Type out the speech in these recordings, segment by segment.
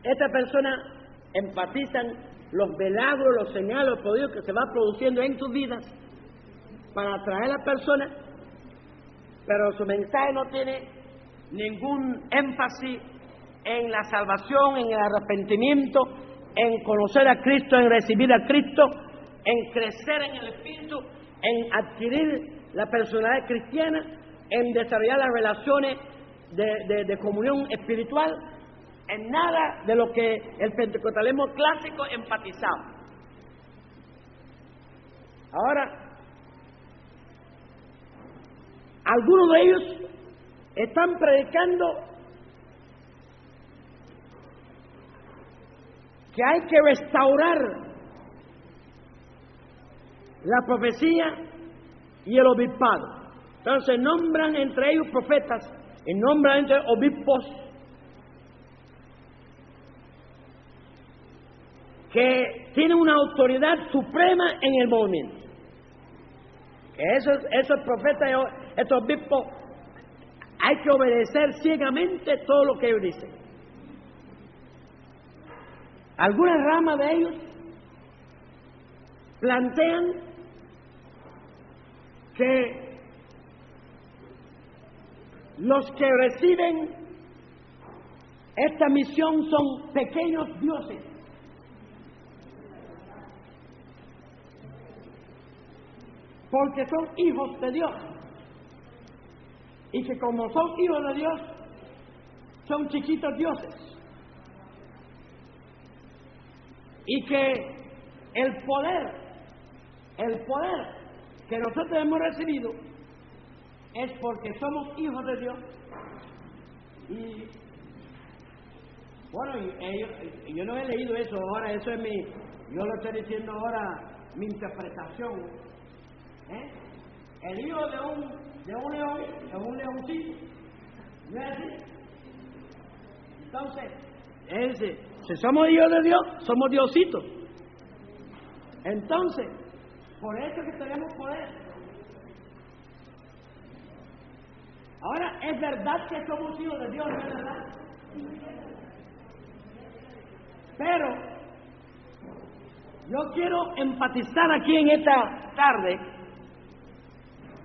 Esta persona enfatizan los milagros, los señales, los prodigios que se van produciendo en sus vidas para atraer a la persona, pero su mensaje no tiene ningún énfasis en la salvación, en el arrepentimiento, en conocer a Cristo, en recibir a Cristo, en crecer en el Espíritu, en adquirir la personalidad cristiana, en desarrollar las relaciones de comunión espiritual, en nada de lo que el pentecostalismo clásico enfatizaba. Ahora, algunos de ellos están predicando que hay que restaurar la profecía y el obispado. Entonces nombran entre ellos profetas y nombran entre obispos que tienen una autoridad suprema en el movimiento. Esos profetas, estos obispos, hay que obedecer ciegamente todo lo que ellos dicen. Algunas ramas de ellos plantean que los que reciben esta misión son pequeños dioses. Porque son hijos de Dios. Y que como son hijos de Dios, son chiquitos dioses. Y que el poder que nosotros hemos recibido es porque somos hijos de Dios. Y bueno, yo no he leído eso ahora, eso es yo lo estoy diciendo ahora, mi interpretación. El hijo de un león es un leoncito, ¿no es así? Entonces, si somos hijos de Dios, somos diositos. Entonces, por eso que tenemos poder. Ahora, es verdad que somos hijos de Dios, ¿no es verdad? Pero yo quiero enfatizar aquí en esta tarde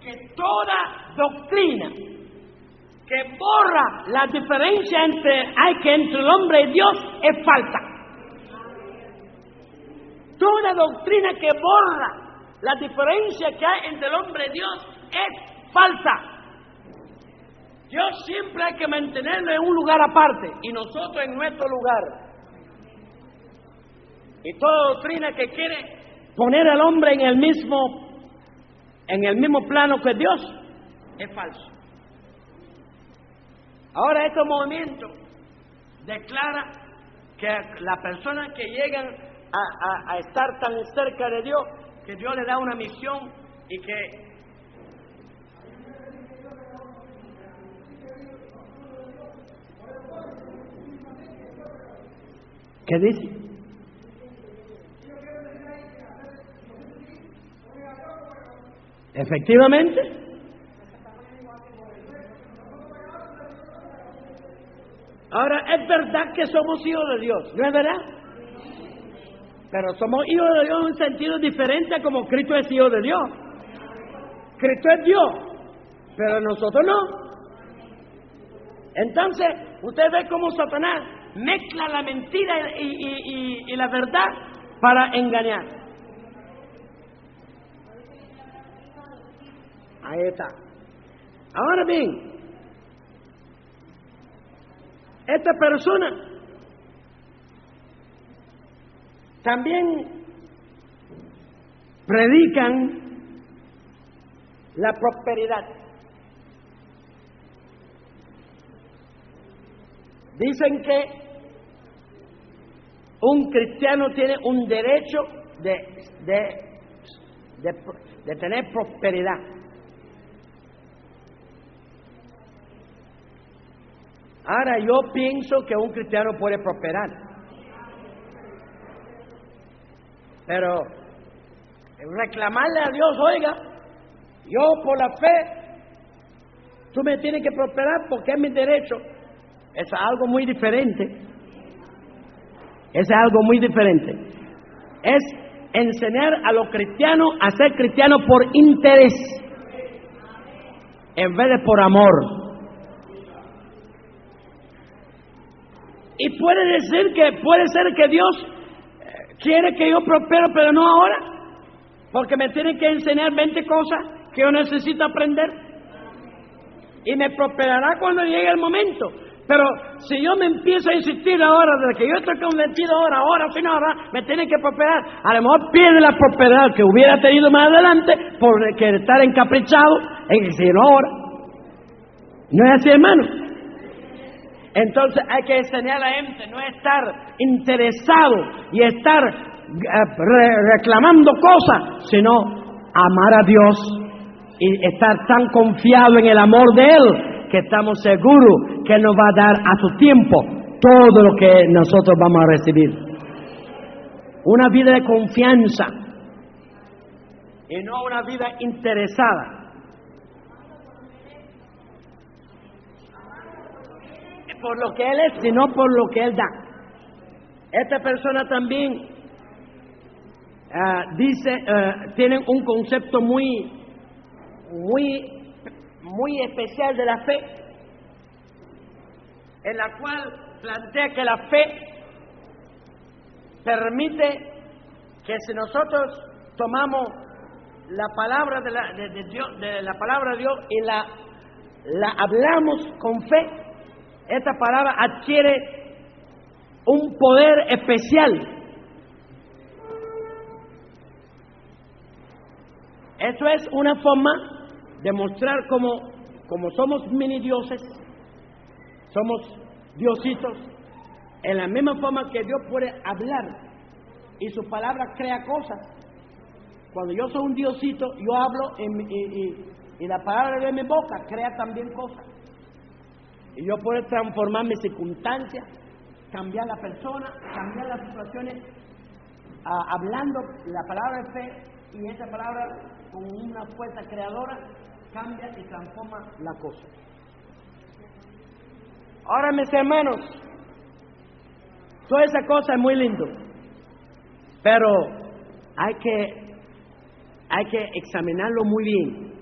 que toda doctrina que borra la diferencia entre el hombre y Dios es falsa. Toda doctrina que borra la diferencia que hay entre el hombre y Dios es falsa. Dios siempre hay que mantenerlo en un lugar aparte y nosotros en nuestro lugar. Y toda doctrina que quiere poner al hombre en el mismo plano que Dios es falso. Ahora este movimiento declara que las personas que llegan a estar tan cerca de Dios, que Dios le da una misión y que ¿qué dice? Efectivamente. Ahora, es verdad que somos hijos de Dios, ¿no es verdad? Pero somos hijos de Dios en un sentido diferente a como Cristo es hijo de Dios. Cristo es Dios, pero nosotros no. Entonces, usted ve cómo Satanás mezcla la mentira y la verdad para engañar. Ahí está. Ahora bien, esta persona también predican la prosperidad. Dicen que un cristiano tiene un derecho de tener prosperidad. Ahora, yo pienso que un cristiano puede prosperar, pero reclamarle a Dios, oiga, yo por la fe, tú me tienes que prosperar porque es mi derecho, es algo muy diferente. Eso es algo muy diferente. Es enseñar a los cristianos a ser cristianos por interés, en vez de por amor. Y puede ser que Dios quiere que yo prospere, pero no ahora, porque me tiene que enseñar 20 cosas que yo necesito aprender, y me prosperará cuando llegue el momento. Pero si yo me empiezo a insistir ahora, desde que yo estoy convencido ahora, si no, ahora me tiene que prosperar, a lo mejor pierde la prosperidad que hubiera tenido más adelante por estar encaprichado en que si no ahora. ¿No es así, hermano? Entonces hay que enseñar a la gente, no estar interesado y estar reclamando cosas, sino amar a Dios y estar tan confiado en el amor de Él que estamos seguros que Él nos va a dar a su tiempo todo lo que nosotros vamos a recibir. Una vida de confianza y no una vida interesada. Por lo que Él es, sino por lo que Él da. Esta persona también tienen un concepto muy especial de la fe, en la cual plantea que la fe permite que si nosotros tomamos la palabra de Dios, de la palabra de Dios, y la hablamos con fe, esta palabra adquiere un poder especial. Eso es una forma de mostrar como somos mini dioses, somos diositos, en la misma forma que Dios puede hablar y su palabra crea cosas. Cuando yo soy un diosito, yo hablo y la palabra de mi boca crea también cosas. Y yo puedo transformar mis circunstancias, cambiar la persona, cambiar las situaciones, hablando la palabra de fe, y esa palabra con una fuerza creadora cambia y transforma la cosa. Ahora, mis hermanos, toda esa cosa es muy lindo, pero hay que examinarlo muy bien.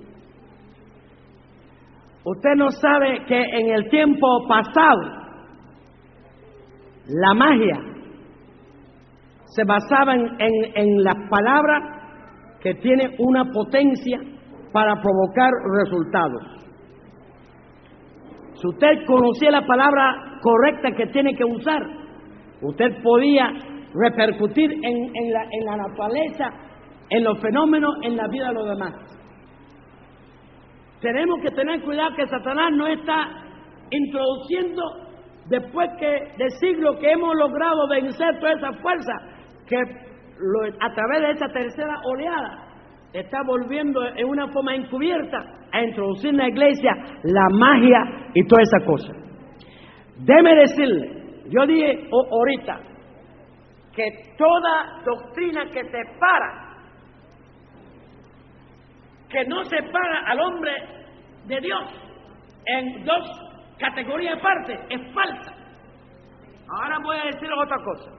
Usted no sabe que en el tiempo pasado la magia se basaba en las palabras que tienen una potencia para provocar resultados. Si usted conocía la palabra correcta que tiene que usar, usted podía repercutir en la naturaleza, en los fenómenos, en la vida de los demás. Tenemos que tener cuidado que Satanás no está introduciendo, después de siglos que hemos logrado vencer toda esa fuerza, que a través de esa tercera oleada está volviendo en una forma encubierta a introducir en la iglesia la magia y toda esa cosa. Déjeme decirle, yo dije ahorita que toda doctrina que no separa al hombre de Dios en dos categorías aparte, es falsa. Ahora voy a decir otra cosa.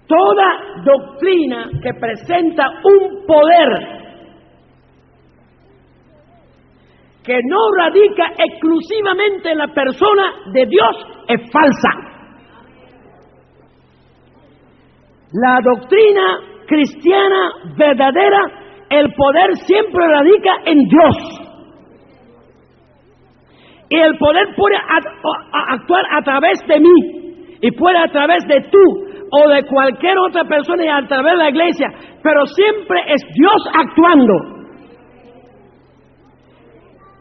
Toda doctrina que presenta un poder que no radica exclusivamente en la persona de Dios es falsa. La doctrina cristiana verdadera, el poder siempre radica en Dios. Y el poder puede actuar a través de mí, y puede a través de tú, o de cualquier otra persona, y a través de la iglesia, pero siempre es Dios actuando.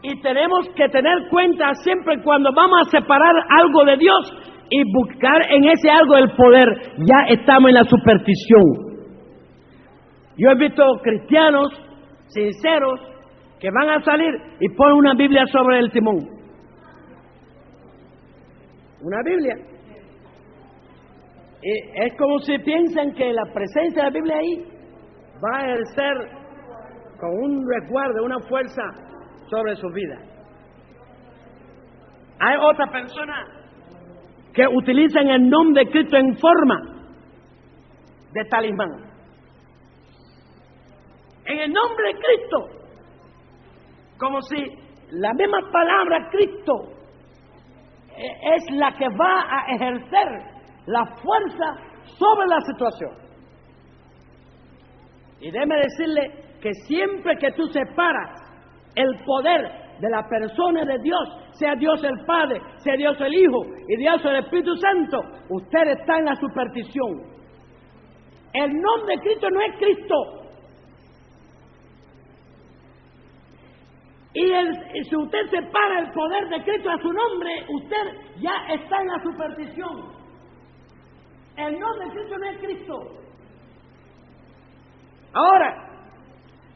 Y tenemos que tener cuenta siempre cuando vamos a separar algo de Dios y buscar en ese algo el poder, ya estamos en la superstición. Yo he visto cristianos sinceros que van a salir y ponen una Biblia sobre el timón. Una Biblia. Y es como si piensan que la presencia de la Biblia ahí va a ejercer con un resguardo, una fuerza sobre su vida. Hay otra persona que utilizan el nombre de Cristo en forma de talismán. En el nombre de Cristo, como si la misma palabra Cristo es la que va a ejercer la fuerza sobre la situación. Y déjeme decirle que siempre que tú separas el poder de la persona de Dios, sea Dios el Padre, sea Dios el Hijo y Dios el Espíritu Santo, usted está en la superstición. El nombre de Cristo no es Cristo. Y si usted separa el poder de Cristo a su nombre, usted ya está en la superstición. El nombre de Cristo no es Cristo. Ahora,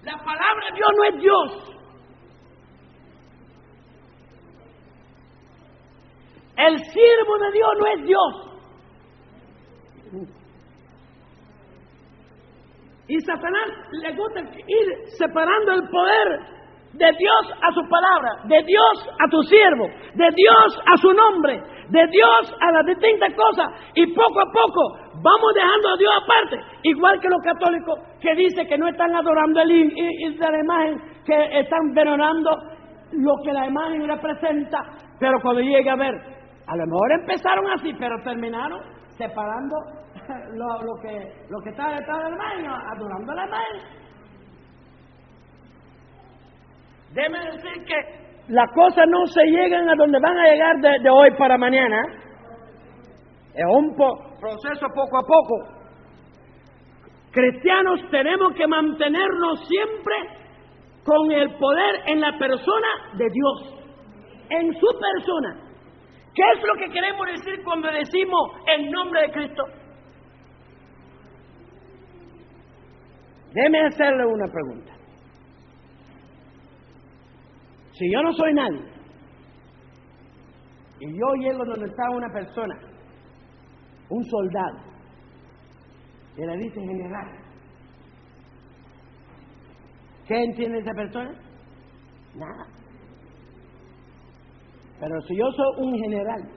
la palabra de Dios no es Dios. El siervo de Dios no es Dios. Y Satanás le gusta ir separando el poder de Dios a su palabra, de Dios a tu siervo, de Dios a su nombre, de Dios a las distintas cosas. Y poco a poco vamos dejando a Dios aparte. Igual que los católicos que dicen que no están adorando de la imagen, que están venerando lo que la imagen representa. Pero cuando llegue a ver, a lo mejor empezaron así, pero terminaron separando lo que está detrás de la imagen, adorando la imagen. Déjeme decir que las cosas no se llegan a donde van a llegar de hoy para mañana. Es un proceso poco a poco. Cristianos tenemos que mantenernos siempre con el poder en la persona de Dios, en su persona. ¿Qué es lo que queremos decir cuando decimos el nombre de Cristo? Déjeme hacerle una pregunta. Si yo no soy nadie, y yo llego donde está una persona, un soldado, y le dice general, ¿qué entiende esa persona? Nada. Pero si yo soy un general,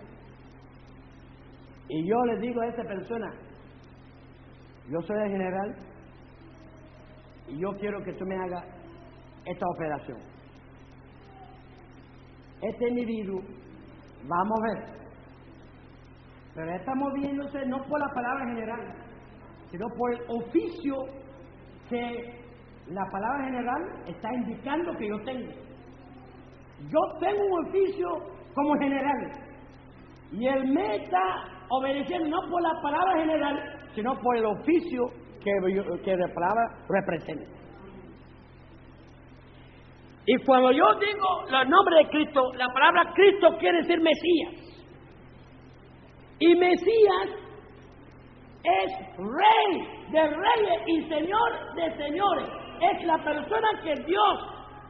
y yo le digo a esa persona, yo soy el general, y yo quiero que tú me hagas esta operación. Este individuo, vamos a ver, pero está moviéndose no por la palabra general, sino por el oficio que la palabra general está indicando que yo tengo. Yo tengo un oficio como general, y él me está obedeciendo no por la palabra general, sino por el oficio que la palabra representa. Y cuando yo digo el nombre de Cristo, la palabra Cristo quiere decir Mesías. Y Mesías es Rey de reyes y Señor de señores. Es la persona que Dios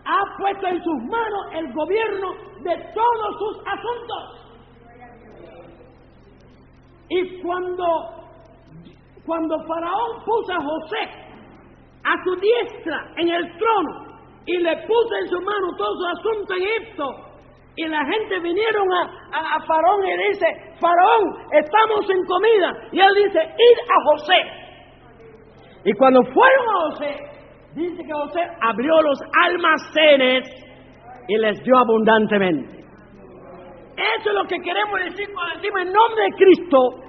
ha puesto en sus manos el gobierno de todos sus asuntos. Y cuando Faraón puso a José a su diestra en el trono, y le puso en su mano todo su asunto en Egipto, y la gente vinieron a Faraón y le dice, Faraón, estamos sin comida, y él dice, id a José. Y cuando fueron a José, dice que José abrió los almacenes y les dio abundantemente. Eso es lo que queremos decir cuando decimos en nombre de Cristo,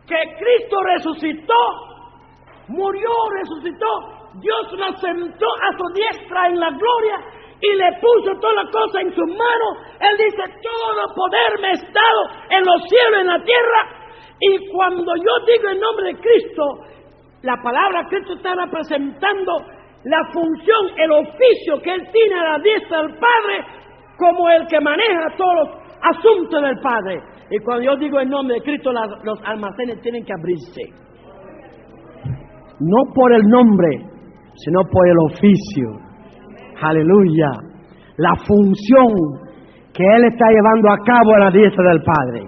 que Cristo resucitó, murió, resucitó. Dios lo sentó a su diestra en la gloria y le puso toda la cosa en sus manos. Él dice, todo poder me es dado en los cielos y en la tierra. Y cuando yo digo en nombre de Cristo, la palabra Cristo está representando la función, el oficio que Él tiene a la diestra del Padre, como el que maneja todos los asuntos del Padre. Y cuando yo digo en nombre de Cristo, los almacenes tienen que abrirse. No por el nombre, sino por el oficio. Aleluya. La función que Él está llevando a cabo a la diestra del Padre.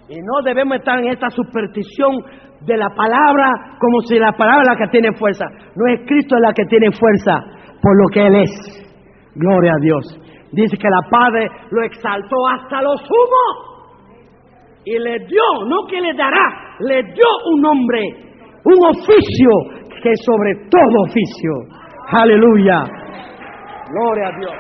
Y no debemos estar en esta superstición de la palabra como si la palabra es la que tiene fuerza. No es Cristo la que tiene fuerza por lo que Él es. Gloria a Dios. Dice que la Padre lo exaltó hasta lo sumo. Y le dio, no que le dará, le dio un nombre, un oficio que sobre todo oficio. Aleluya. Gloria a Dios.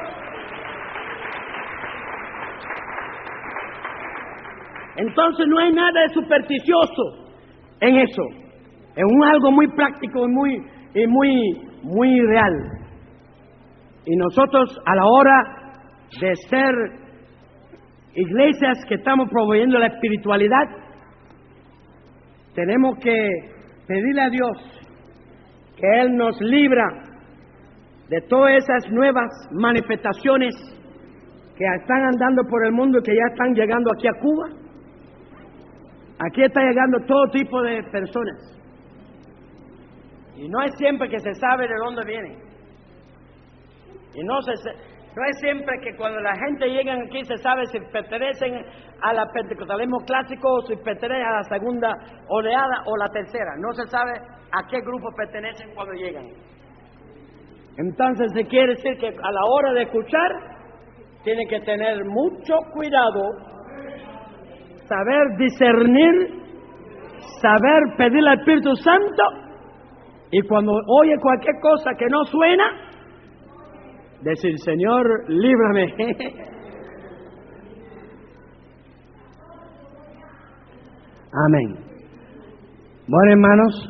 Entonces no hay nada de supersticioso en eso. Es algo muy práctico y muy real. Y nosotros, a la hora de ser iglesias que estamos proveyendo la espiritualidad, tenemos que pedirle a Dios que Él nos libra de todas esas nuevas manifestaciones que están andando por el mundo y que ya están llegando aquí a Cuba. Aquí está llegando todo tipo de personas. Y no es siempre que se sabe de dónde vienen. Y no es siempre que cuando la gente llega aquí se sabe si pertenecen al pentecostalismo clásico o si pertenecen a la segunda oleada o la tercera. No se sabe a qué grupo pertenecen cuando llegan. Entonces se quiere decir que a la hora de escuchar tiene que tener mucho cuidado, saber discernir, saber pedirle al Espíritu Santo, y cuando oye cualquier cosa que no suena, decir: Señor, líbrame. Amén. Bueno, hermanos,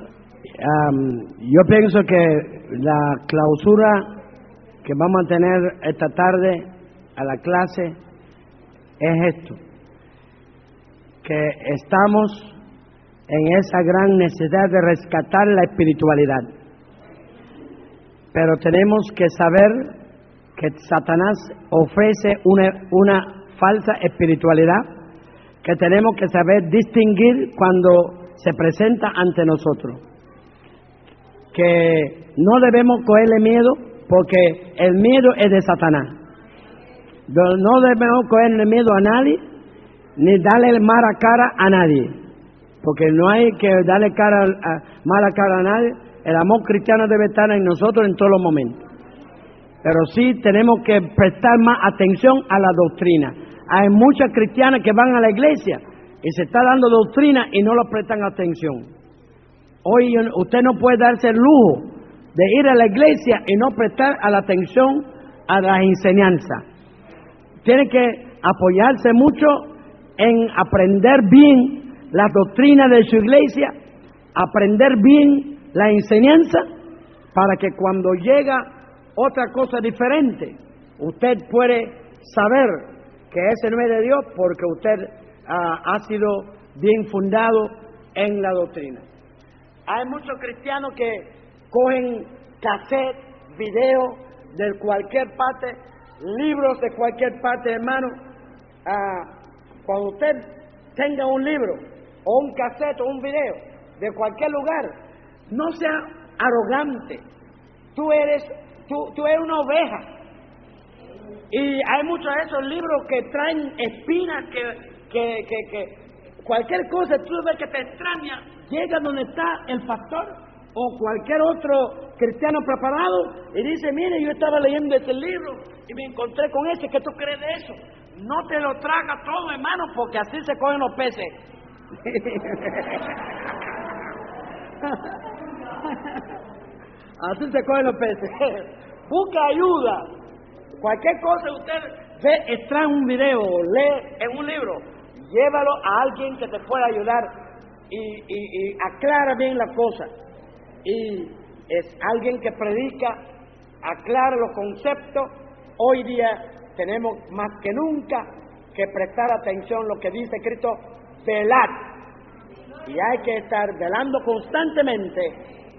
yo pienso que la clausura que vamos a tener esta tarde a la clase es esto: que estamos en esa gran necesidad de rescatar la espiritualidad, pero tenemos que saber que Satanás ofrece una falsa espiritualidad, que tenemos que saber distinguir cuando se presenta ante nosotros, que no debemos cogerle miedo, porque el miedo es de Satanás. No debemos cogerle miedo a nadie, ni darle mala cara a nadie, porque no hay que darle mala cara a nadie. El amor cristiano debe estar en nosotros en todos los momentos, pero sí tenemos que prestar más atención a la doctrina. Hay muchas cristianas que van a la iglesia y se está dando doctrina y no le prestan atención. Hoy usted no puede darse el lujo de ir a la iglesia y no prestar a la atención a las enseñanzas. Tiene que apoyarse mucho en aprender bien las doctrinas de su iglesia, aprender bien la enseñanza, para que cuando llega otra cosa diferente, usted puede saber que ese no es de Dios, porque usted ha sido bien fundado en la doctrina. Hay muchos cristianos que cogen cassette, video de cualquier parte, libros de cualquier parte, hermano. Cuando usted tenga un libro o un cassette o un video de cualquier lugar, no sea arrogante. Tú eres una oveja. Y hay muchos de esos libros que traen espinas, que cualquier cosa tú ves que te extraña, llega donde está el pastor o cualquier otro cristiano preparado y dice: mire, yo estaba leyendo este libro y me encontré con ese, ¿qué tú crees de eso? No te lo traga todo, hermano, porque así se cogen los peces. Así se cogen los peces. Busca ayuda. Cualquier cosa usted ve, extrae un video, lee en un libro, llévalo a alguien que te pueda ayudar y aclara bien la cosa. Y es alguien que predica, aclara los conceptos. Hoy día tenemos más que nunca que prestar atención a lo que dice Cristo: velad. Y hay que estar velando constantemente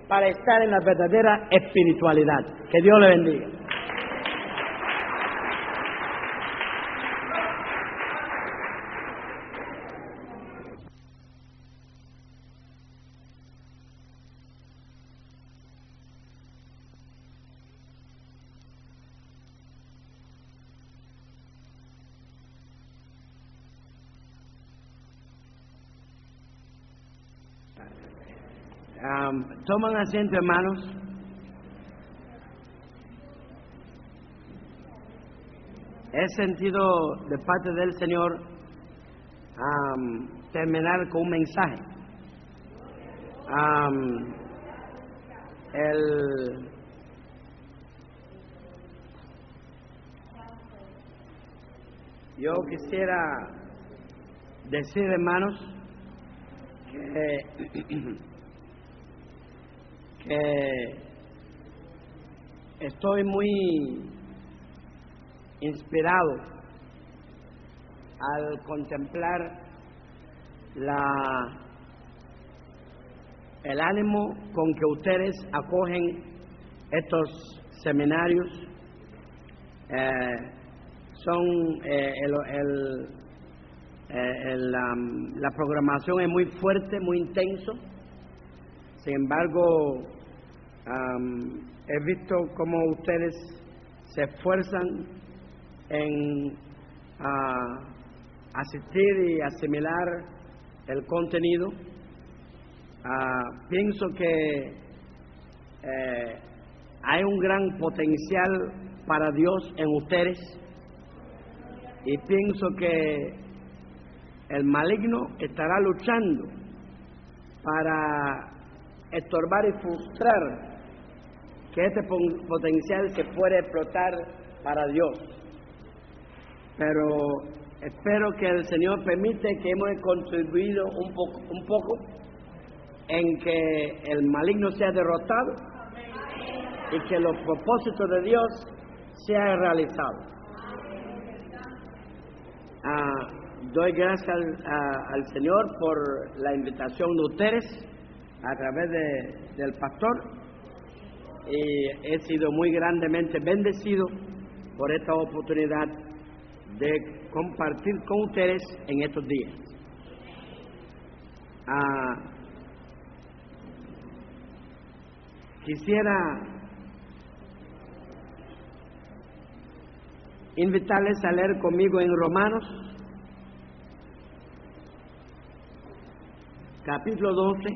para estar en la verdadera espiritualidad. Que Dios le bendiga. Toman asiento, hermanos. He sentido de parte del Señor terminar con un mensaje. Yo quisiera decir, hermanos, que estoy muy inspirado al contemplar el ánimo con que ustedes acogen estos seminarios. La programación es muy fuerte, muy intenso. Sin embargo, he visto cómo ustedes se esfuerzan en asistir y asimilar el contenido. Pienso que hay un gran potencial para Dios en ustedes, y pienso que el maligno estará luchando para estorbar y frustrar que este potencial se pueda explotar para Dios. Pero espero que el Señor permite que hemos contribuido un poco en que el maligno sea derrotado y que los propósitos de Dios sean realizados. Doy gracias al Señor por la invitación de ustedes a través del pastor, y he sido muy grandemente bendecido por esta oportunidad de compartir con ustedes en estos días. Quisiera invitarles a leer conmigo en Romanos, capítulo 12,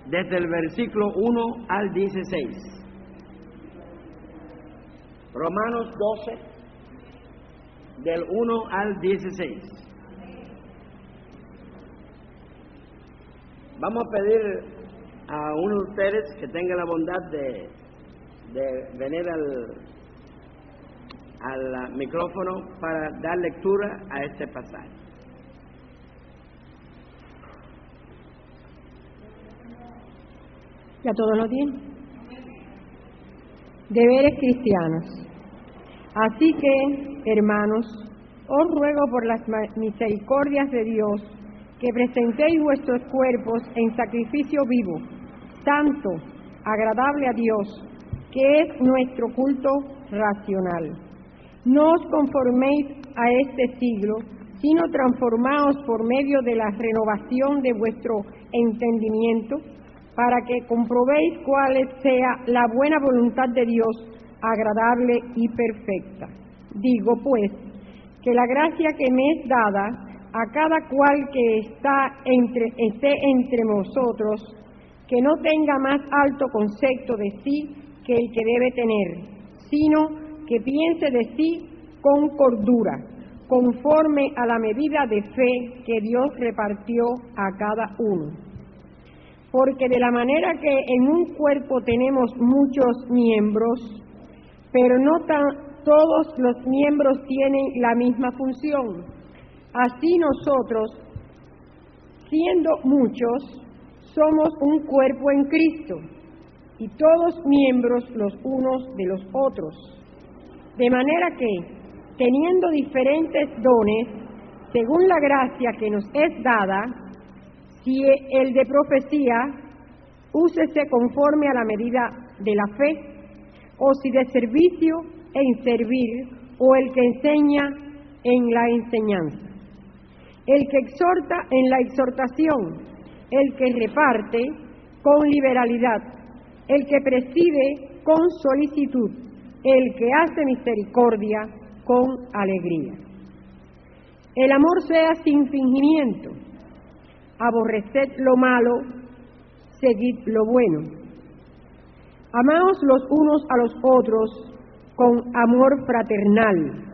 desde el versículo 1 al 16. Romanos 12, del 1 al 16. Vamos a pedir a uno de ustedes que tenga la bondad de venir al micrófono para dar lectura a este pasaje. ¿Ya todos lo tienen? Deberes cristianos. Así que, hermanos, os ruego por las misericordias de Dios que presentéis vuestros cuerpos en sacrificio vivo, santo, agradable a Dios, que es nuestro culto racional. No os conforméis a este siglo, sino transformaos por medio de la renovación de vuestro entendimiento, para que comprobéis cuál sea la buena voluntad de Dios, agradable y perfecta. Digo, pues, que la gracia que me es dada a cada cual que esté entre vosotros, que no tenga más alto concepto de sí que el que debe tener, sino que piense de sí con cordura, conforme a la medida de fe que Dios repartió a cada uno. Porque de la manera que en un cuerpo tenemos muchos miembros, pero no todos los miembros tienen la misma función, así nosotros, siendo muchos, somos un cuerpo en Cristo, y todos miembros los unos de los otros. De manera que, teniendo diferentes dones, según la gracia que nos es dada, si el de profecía, úsese conforme a la medida de la fe, o si de servicio, en servir, o el que enseña, en la enseñanza. El que exhorta, en la exhortación, el que reparte, con liberalidad, el que preside, con solicitud, el que hace misericordia, con alegría. El amor sea sin fingimiento, aborreced lo malo, seguid lo bueno, Amaos los unos a los otros con amor fraternal,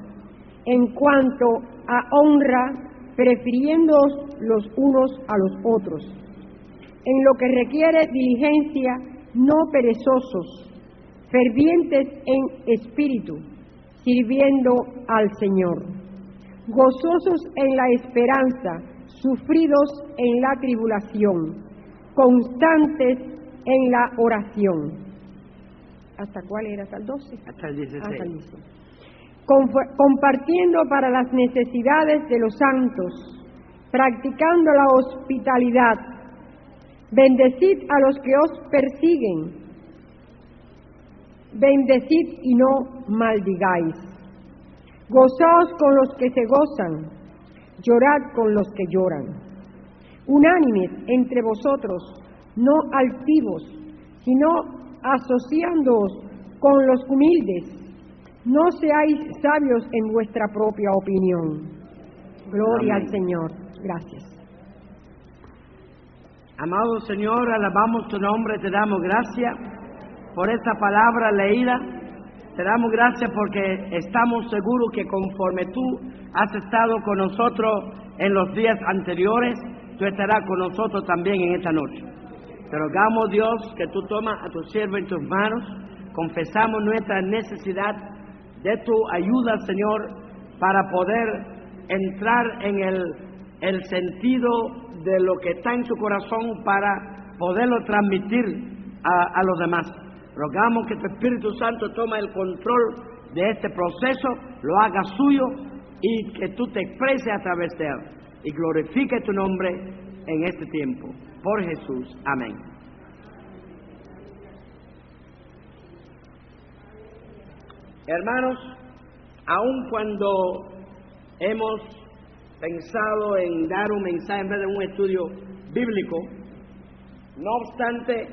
en cuanto a honra, prefiriéndoos los unos a los otros. En lo que requiere diligencia, no perezosos, fervientes en espíritu, sirviendo al Señor, gozosos en la esperanza, sufridos en la tribulación, constantes en la oración. ¿Hasta cuál era? ¿Hasta el 12? Hasta el 16. Hasta el 16. Compartiendo para las necesidades de los santos, practicando la hospitalidad. Bendecid a los que os persiguen, bendecid y no maldigáis. Gozaos con los que se gozan, llorad con los que lloran. Unánimes entre vosotros, no altivos, sino asociándoos con los humildes. No seáis sabios en vuestra propia opinión. Gloria Amén. al Señor. Gracias. Amado Señor, alabamos tu nombre, te damos gracias por esta palabra leída. Te damos gracias porque estamos seguros que conforme tú has estado con nosotros en los días anteriores, tú estarás con nosotros también en esta noche. Te rogamos, Dios, que tú tomas a tu siervo en tus manos. Confesamos nuestra necesidad de tu ayuda, Señor, para poder entrar en el sentido de lo que está en su corazón para poderlo transmitir a los demás. Rogamos que tu Espíritu Santo tome el control de este proceso, lo haga suyo y que tú te expreses a través de él y glorifique tu nombre en este tiempo. Por Jesús. Amén. Hermanos, aun cuando hemos pensado en dar un mensaje en vez de un estudio bíblico, no obstante,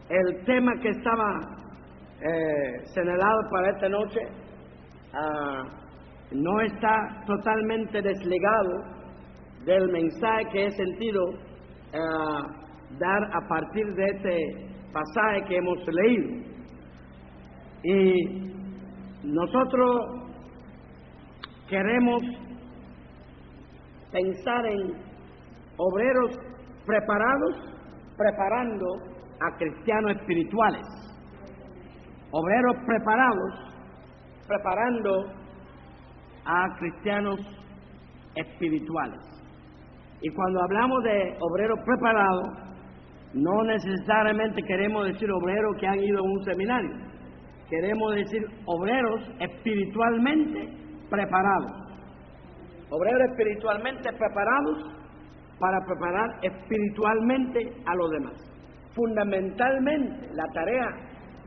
el tema que estaba señalado para esta noche no está totalmente desligado del mensaje que he sentido dar a partir de este pasaje que hemos leído. Y nosotros queremos pensar en obreros preparados, preparando a cristianos espirituales. Obreros preparados, preparando a cristianos espirituales. Y cuando hablamos de obreros preparados, no necesariamente queremos decir obreros que han ido a un seminario. Queremos decir obreros espiritualmente preparados. Obreros espiritualmente preparados para preparar espiritualmente a los demás. Fundamentalmente, la tarea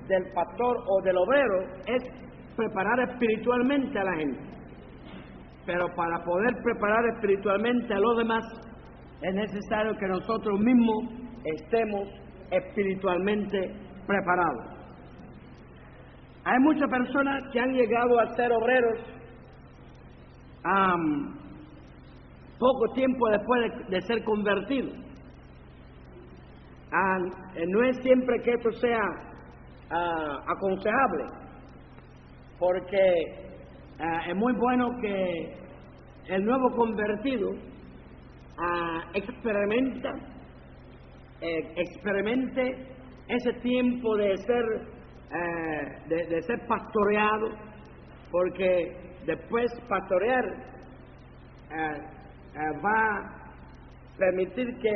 del pastor o del obrero es preparar espiritualmente a la gente. Pero para poder preparar espiritualmente a los demás, es necesario que nosotros mismos estemos espiritualmente preparados. Hay muchas personas que han llegado a ser obreros poco tiempo después de ser convertidos. No es siempre que esto sea aconsejable, porque es muy bueno que el nuevo convertido experimente ese tiempo de ser pastoreado, porque después pastorear va a permitir que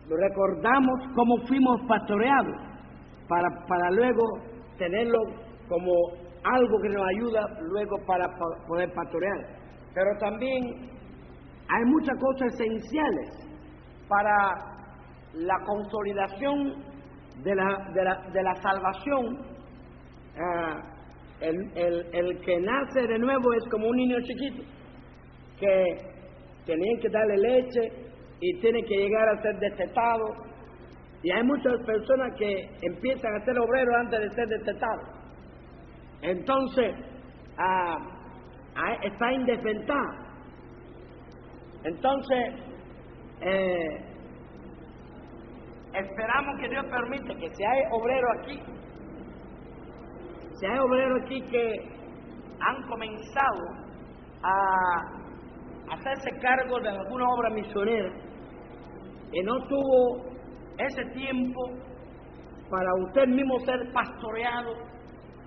recordamos cómo fuimos pastoreados para luego tenerlo como algo que nos ayuda luego para poder pastorear. Pero también hay muchas cosas esenciales para la consolidación de la salvación. El que nace de nuevo es como un niño chiquito que tienen que darle leche y tiene que llegar a ser destetado, y hay muchas personas que empiezan a ser obreros antes de ser destetados. Entonces está en desventaja. Entonces esperamos que Dios permita que si hay obreros aquí que han comenzado a hacerse cargo de alguna obra misionera y no tuvo ese tiempo para usted mismo ser pastoreado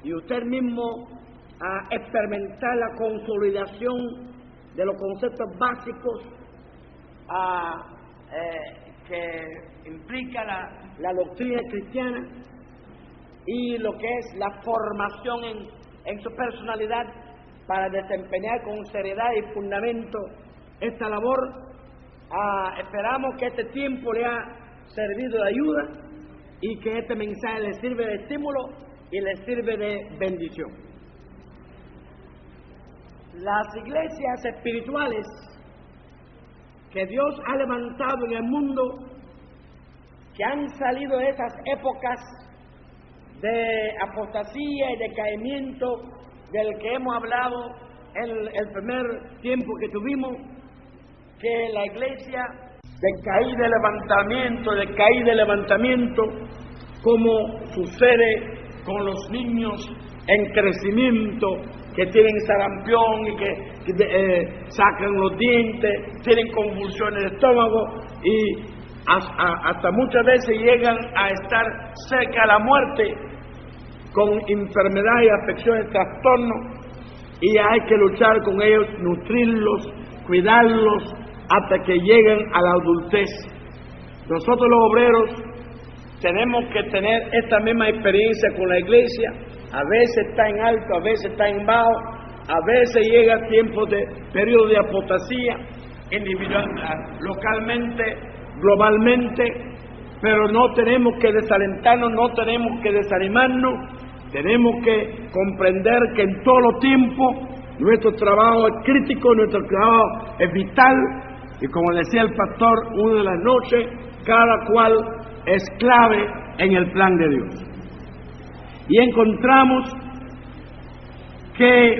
y usted mismo experimentar la consolidación de los conceptos básicos que implica la doctrina cristiana y lo que es la formación en su personalidad para desempeñar con seriedad y fundamento esta labor. Esperamos que este tiempo le ha servido de ayuda y que este mensaje le sirve de estímulo y le sirve de bendición. Las iglesias espirituales que Dios ha levantado en el mundo, que han salido de esas épocas de apostasía y decaimiento del que hemos hablado en el primer tiempo que tuvimos, que la iglesia de caída y levantamiento, como sucede con los niños en crecimiento que tienen sarampión y que sacan los dientes, tienen convulsiones de estómago y hasta muchas veces llegan a estar cerca de la muerte con enfermedades y afecciones, trastornos, y hay que luchar con ellos, nutrirlos, cuidarlos hasta que lleguen a la adultez. Nosotros los obreros tenemos que tener esta misma experiencia con la iglesia. A veces está en alto, a veces está en bajo, a veces llega tiempos de periodo de apostasía, individual, localmente, globalmente, pero no tenemos que desalentarnos, no tenemos que desanimarnos, tenemos que comprender que en todo los tiempos nuestro trabajo es crítico, nuestro trabajo es vital, y como decía el pastor una de las noches, cada cual es clave en el plan de Dios. Y encontramos que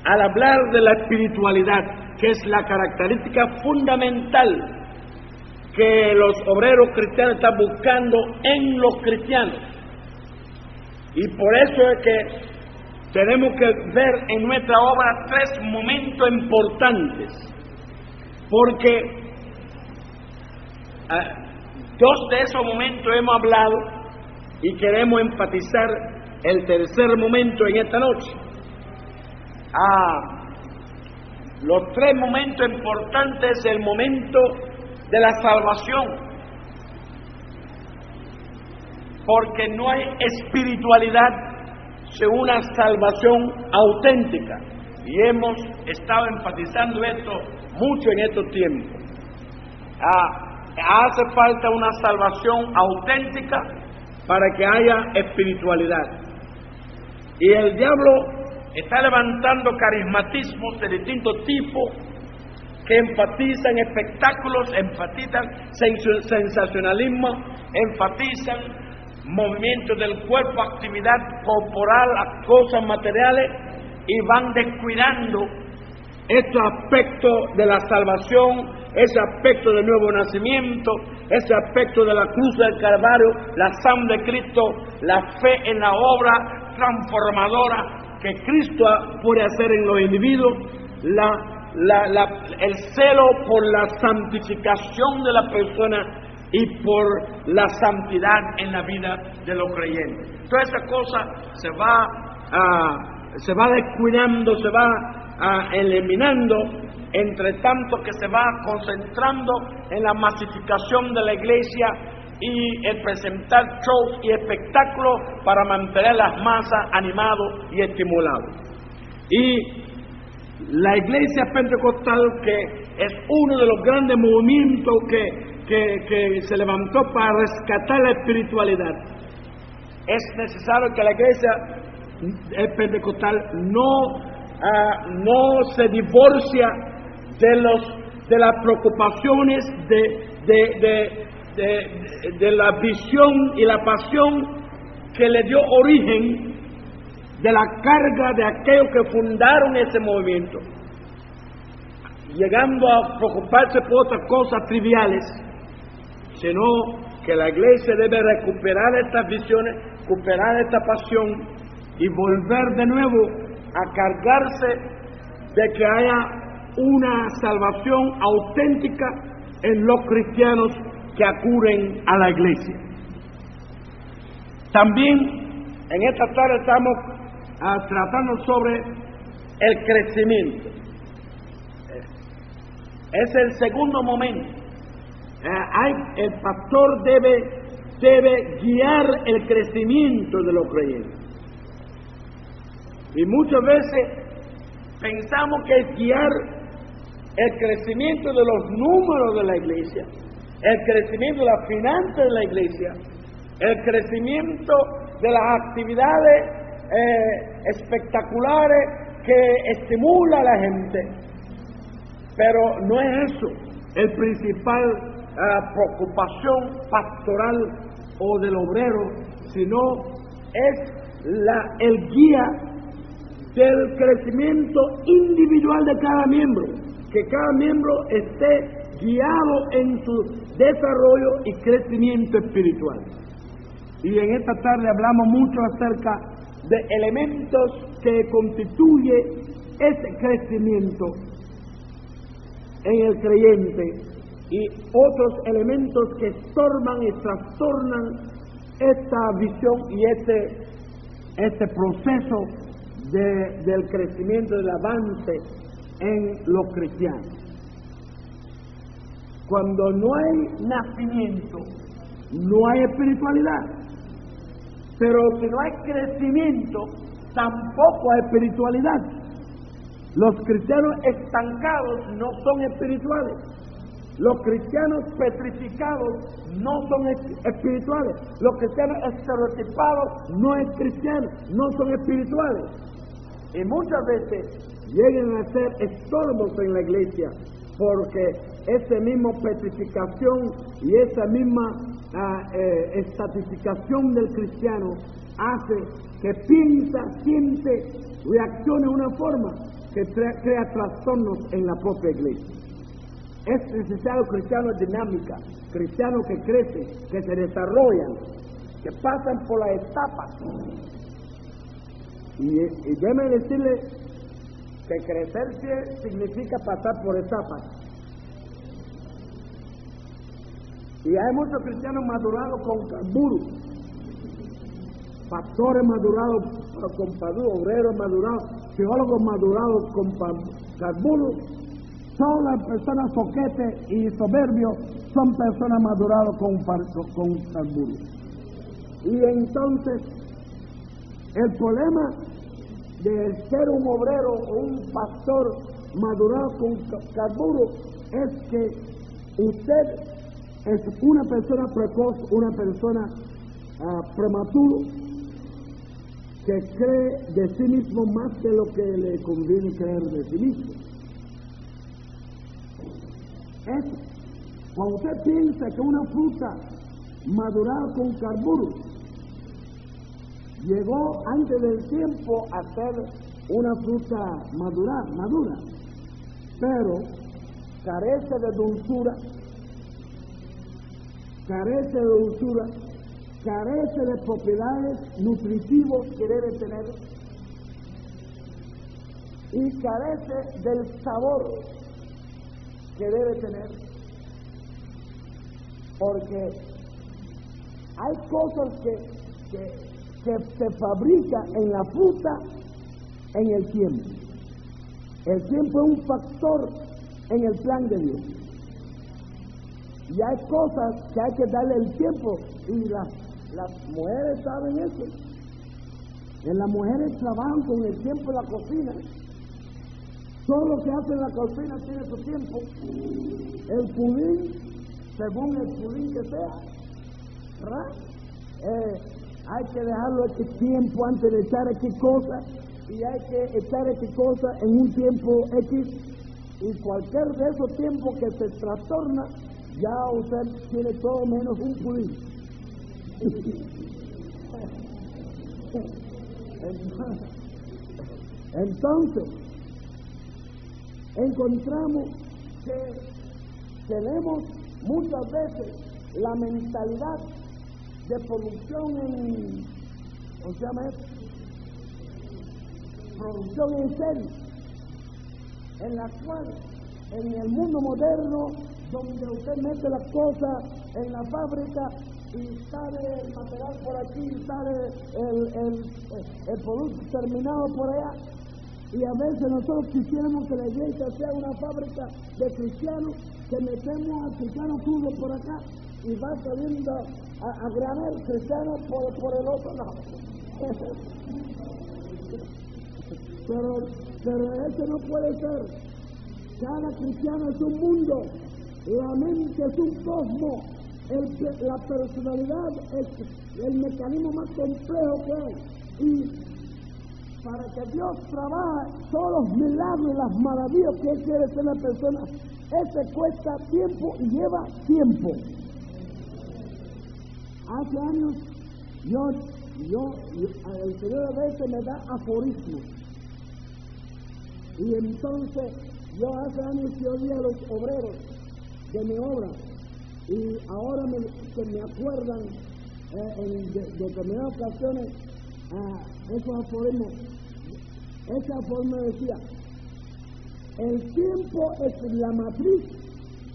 al hablar de la espiritualidad, que es la característica fundamental que los obreros cristianos están buscando en los cristianos, y por eso es que tenemos que ver en nuestra obra tres momentos importantes, porque dos de esos momentos hemos hablado y queremos enfatizar el tercer momento en esta noche. Los tres momentos importantes es el momento de la salvación, porque no hay espiritualidad sin una salvación auténtica, y hemos estado enfatizando esto mucho en estos tiempos. Hace falta una salvación auténtica para que haya espiritualidad, y el diablo está levantando carismatismos de distintos tipos que enfatizan espectáculos, enfatizan sensacionalismo, enfatizan movimientos del cuerpo, actividad corporal, cosas materiales, y van descuidando estos aspectos de la salvación, ese aspecto del nuevo nacimiento, ese aspecto de la cruz del Calvario, la sangre de Cristo, la fe en la obra transformadora que Cristo puede hacer en los individuos, el celo por la santificación de la persona y por la santidad en la vida de los creyentes. Toda esa cosa se va descuidando, se va eliminando, entre tanto que se va concentrando en la masificación de la iglesia y el presentar shows y espectáculos para mantener las masas animados y estimulados. Y la iglesia pentecostal, que es uno de los grandes movimientos que se levantó para rescatar la espiritualidad, es necesario que la iglesia pentecostal no se divorcia de las preocupaciones de la visión y la pasión que le dio origen de la carga de aquellos que fundaron ese movimiento, llegando a preocuparse por otras cosas triviales, sino que la iglesia debe recuperar estas visiones, recuperar esta pasión y volver de nuevo a cargarse de que haya una salvación auténtica en los cristianos que acuden a la iglesia. También en esta tarde estamos tratando sobre el crecimiento. Es el segundo momento. El pastor debe guiar el crecimiento de los creyentes. Y muchas veces pensamos que es guiar el crecimiento de los números de la iglesia, el crecimiento de las finanzas de la iglesia, el crecimiento de las actividades espectaculares que estimula a la gente. Pero no es eso el principal preocupación pastoral o del obrero, sino es el guía del crecimiento individual de cada miembro, que cada miembro esté guiado en su desarrollo y crecimiento espiritual. Y en esta tarde hablamos mucho acerca de elementos que constituye ese crecimiento en el creyente y otros elementos que estorban y trastornan esta visión y este proceso del crecimiento, del avance en los cristianos. Cuando no hay nacimiento, no hay espiritualidad. Pero si no hay crecimiento, tampoco hay espiritualidad. Los cristianos estancados no son espirituales. Los cristianos petrificados no son espirituales. Los cristianos estereotipados no es cristianos, no son espirituales. Y muchas veces llegan a ser estorbos en la iglesia porque esa misma petrificación y esa misma estatificación del cristiano hace que piensa, siente, reaccione de una forma que crea trastornos en la propia iglesia. Es necesario cristianos dinámicos, cristianos que crecen, que se desarrollan, que pasan por las etapas. Y déjeme decirle que crecer significa pasar por etapas. Y hay muchos cristianos madurados con carburo, pastores madurados con carburo, obreros madurados, teólogos madurados con carburo. Son las personas soquetes y soberbios, son personas maduradas con carburo. Y entonces, el problema de ser un obrero o un pastor madurado con carburo es que usted es una persona precoz, una persona prematuro, que cree de sí mismo más de lo que le conviene creer de sí mismo. Cuando usted piensa que una fruta madurada con carburo llegó antes del tiempo a ser una fruta madura, pero carece de dulzura, carece de propiedades nutritivas que debe tener y carece del sabor que debe tener, porque hay cosas que se fabrican en la fruta en el tiempo. El tiempo es un factor en el plan de Dios. Y hay cosas que hay que darle el tiempo, y las mujeres saben eso. Las mujeres trabajan con el tiempo en la cocina. Todo lo que hacen en la cocina tiene su tiempo. El pudín, según el pudín que sea, ¿verdad? Hay que dejarlo este tiempo antes de echar X cosa, y hay que echar X cosa en un tiempo X, y cualquier de esos tiempos que se trastorna, ya usted tiene todo menos un pudín. Entonces, encontramos que tenemos muchas veces la mentalidad de producción ¿cómo se llama esto? Producción en serie, en la cual en el mundo moderno, donde usted mete las cosas en la fábrica y sale el material por aquí, y sale el producto terminado por allá, y a veces nosotros quisiéramos que la iglesia sea una fábrica de cristianos, que metemos al cristiano crudo por acá y va saliendo a granel cristiano por el otro lado. Pero eso no puede ser. Cada cristiano es un mundo, la mente es un cosmos, la personalidad es el mecanismo más complejo que hay. Y para que Dios trabaje todos los milagros y las maravillas que Él quiere hacer en la persona, ese cuesta tiempo y lleva tiempo. Hace años el Señor a veces me da aforismos. Y entonces yo hace años que oía a los obreros de mi obra, y ahora que me acuerdan en determinadas ocasiones esos aforismos. Ese aforismo decía: el tiempo es la matriz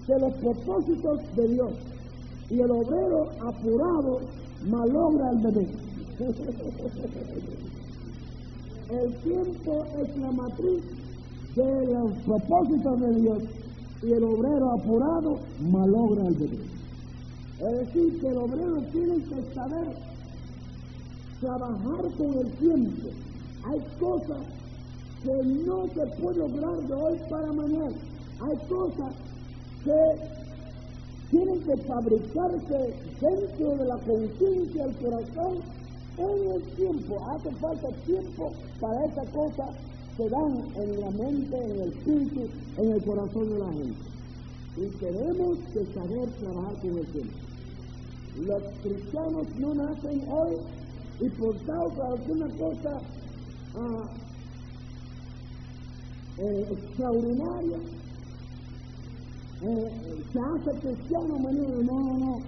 de los propósitos de Dios, y el obrero apurado malogra el bebé. El tiempo es la matriz de los propósitos de Dios, y el obrero apurado malogra el bebé. Es decir, que el obrero tiene que saber trabajar con el tiempo. Hay cosas que no se puede lograr de hoy para mañana. Hay cosas que tienen que fabricarse dentro de la conciencia del corazón en el tiempo. Hace falta tiempo para esa cosa que dan en la mente, en el espíritu, en el corazón de la gente. Y tenemos que saber trabajar con el tiempo. Los cristianos no nacen hoy y por causa de alguna cosa extraordinaria se hace cristiano mañana. No.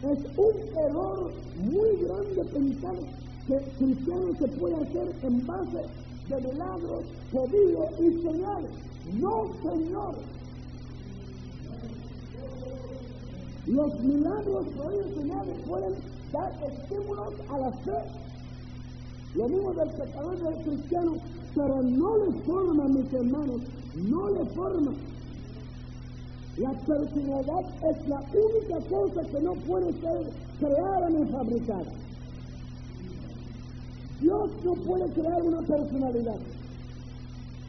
Es un error muy grande pensar que cristiano se puede hacer en base de milagros, prodigios y señales. No, Señor. Los milagros, prodigios y señales pueden dar estímulos a la fe. Lo mismo del pecador y del cristiano, pero no le forma, mis hermanos, no le forma. La personalidad es la única cosa que no puede ser creada ni fabricada. Dios no puede crear una personalidad,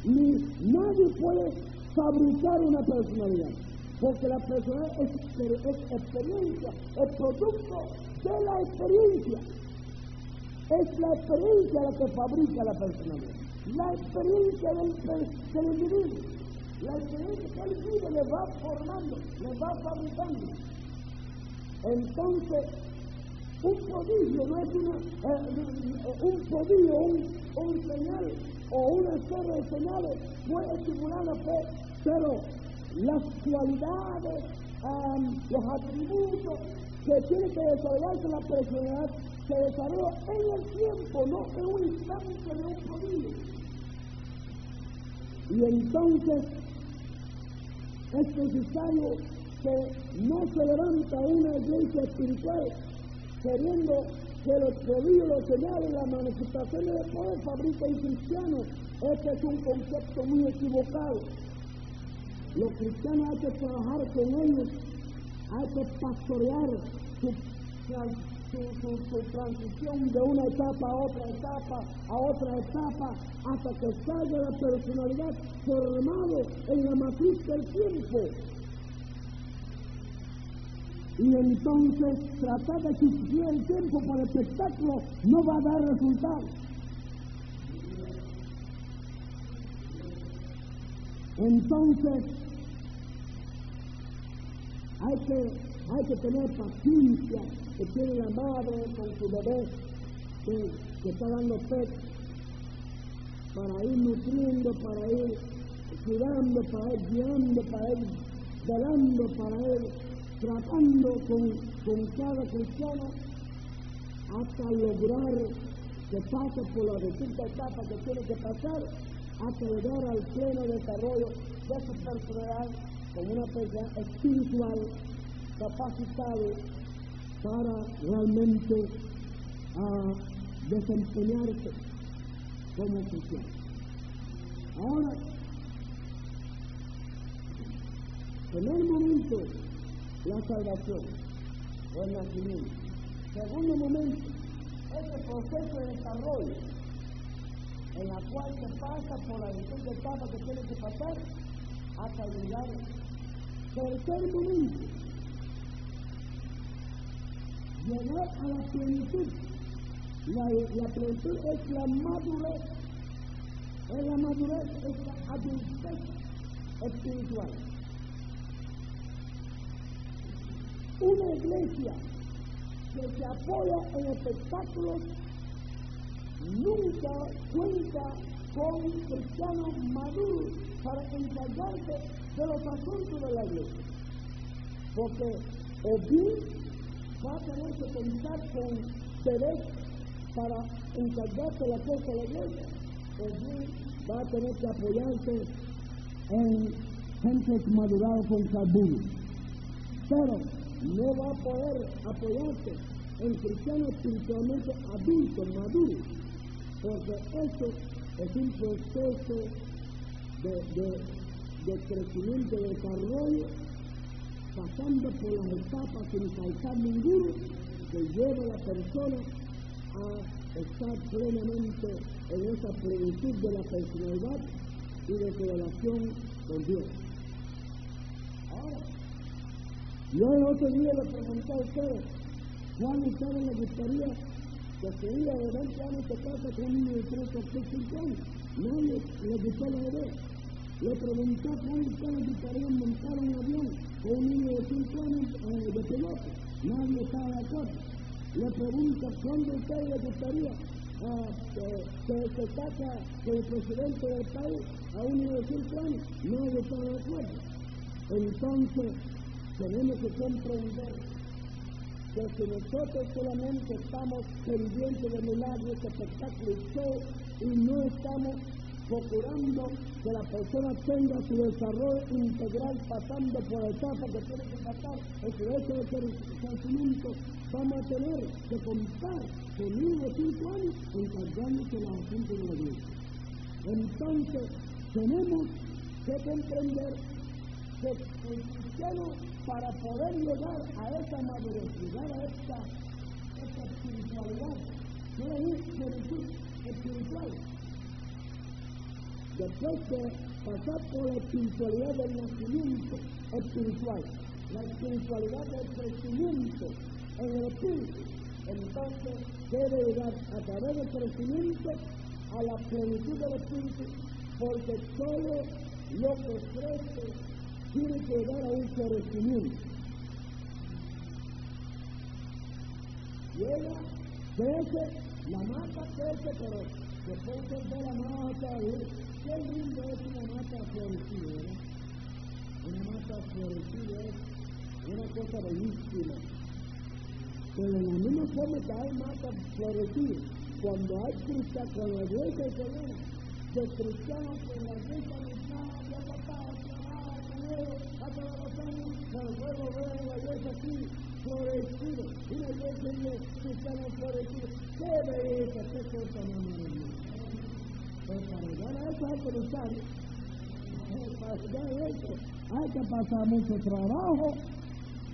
ni nadie puede fabricar una personalidad, porque la personalidad es experiencia, es producto de la experiencia. Es la experiencia la que fabrica la personalidad, la experiencia del individuo. La experiencia que él vive le va formando, le va fabricando. Entonces, un prodigio no es un prodigio, un señal o una serie de señales puede estimular la fe, pero las cualidades, los atributos que tiene que desarrollarse la personalidad se desarrolla en el tiempo, no en un instante de un prodigio. Y entonces es necesario que no se levanta una iglesia espiritual queriendo que los prodigios, los señales, las manifestaciones de poder fabriquen cristianos. Este es un concepto muy equivocado. Los cristianos hay que trabajar con ellos, hay que pastorear su transición de una etapa a otra etapa, hasta que salga la personalidad formado en la matriz del tiempo. Y entonces tratar de sustituir el tiempo por el espectáculo no va a dar resultado. Entonces hay que tener paciencia que tiene la madre con su bebé que está dando pecho, para ir nutriendo, para ir cuidando, para ir guiando, para ir velando, para ir tratando con cada cristiano hasta lograr que pase por la distinta etapa que tiene que pasar hasta llegar al pleno desarrollo de su personalidad como una persona espiritual capacitada para realmente desempeñarse como cristiano. Ahora, primer momento, la salvación o el nacimiento. Segundo momento, ese proceso de desarrollo en la cual se pasa por la distinta etapa que tiene que pasar hasta llegar. Tercer momento, llegar a la plenitud. La plenitud es la madurez, es la adultez espiritual. Una iglesia que se apoya en espectáculos nunca cuenta con cristianos maduros para encargarse de los asuntos de la iglesia, porque o bien va a tener que contar con bebés para encargarse de la cosa de la iglesia, o bien va a tener que apoyarse en gente madurada con carburo, pero no va a poder apoyarse en cristianos espiritualmente adultos, maduros, porque eso es un proceso de crecimiento, de desarrollo, pasando por las etapas sin faltar ninguno, que lleva a la persona a estar plenamente en esa plenitud de la personalidad y de su relación con Dios. Ahora, yo el otro día le pregunté a ustedes, ¿cuál a ustedes les gustaría que su hija de 20 años se casa con un niño de 3 o 5 años? Nadie les gustó la idea. Le pregunté cuándo ustedes les gustaría montar un avión con un niño de 5 años de piloto. Nadie estaba de acuerdo. Le pregunto cuándo ustedes les gustaría que se casa con el presidente del país a un niño de 5 años. Nadie estaba de acuerdo. Entonces, tenemos que comprender que si nosotros solamente estamos pendientes de milagros, espectáculos y show, y no estamos procurando que la persona tenga su desarrollo integral pasando por la etapa que tiene que pasar en su derecho de crecimiento, vamos a tener que contar con niños de 5 años encargándose de los asuntos de la iglesia. Entonces, tenemos que comprender que el cristiano, para poder llegar a esa madurez, llegar a esta espiritualidad, tiene plenitud espiritual. Después de pasar por la espiritualidad del nacimiento espiritual, la espiritualidad del crecimiento en el espíritu, entonces debe llegar a través del crecimiento a la plenitud del espíritu, porque todo lo que crece tiene que llegar a un florecimiento. Llega, crece, la mata crece, pero después de la mata, qué lindo es una mata florecida, ¿verdad? Una mata florecida es una cosa bellísima. Pero en la misma forma que hay matas florecidas, cuando hay cristianos, cuando la iglesia se llena de cristianos que la iglesia ya pasaba, hasta los años, pero luego ver la iglesia así, florecido, una iglesia de cristianos florecidos. ¡Qué belleza! ¡Qué cosa más maravillosa! Pero para llegar a eso hay que luchar. Para llegar a eso hay que pasar mucho trabajo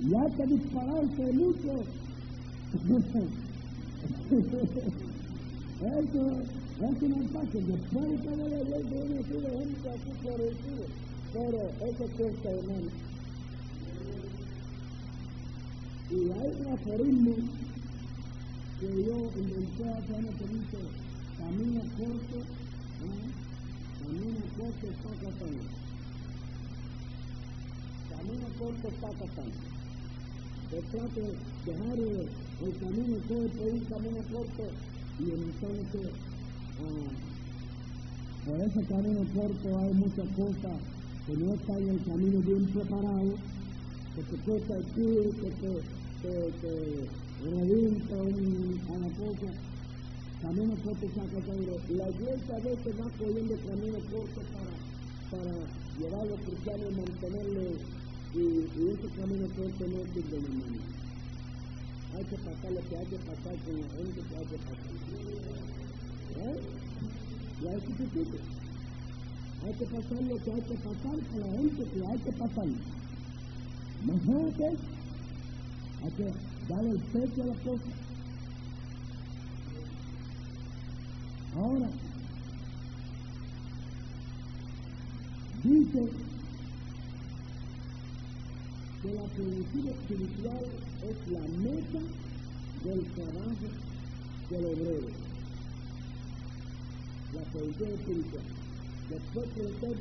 y hay que dispararse mucho. Eso no es fácil. Después de que la iglesia viene así de gente así florecido. Pero eso cuesta de menos. Y hay un aforismo que yo inventé hace años que dice: camino corto, está casando. Camino corto está casando. Se trata de dejar el camino todo por un camino corto, y entonces por ese camino corto hay muchas cosas que no está en el camino bien preparado, que te corta el pie, que revienta a la cosa, camino corto saca sangre. La iglesia a veces va cogiendo camino corto para llevar a los cristianos y mantenerle, y ese camino corto no sirve de nada. Hay que pasar lo que hay que pasar con la gente que hay que pasar. Y hay que hay que pasar lo que hay que pasar con la gente que hay que pasar. Imagínate, hay que darle el pecho a la cosa. Ahora, dice que la plenitud espiritual es la meta del trabajo del obrero. La plenitud espiritual. Después que usted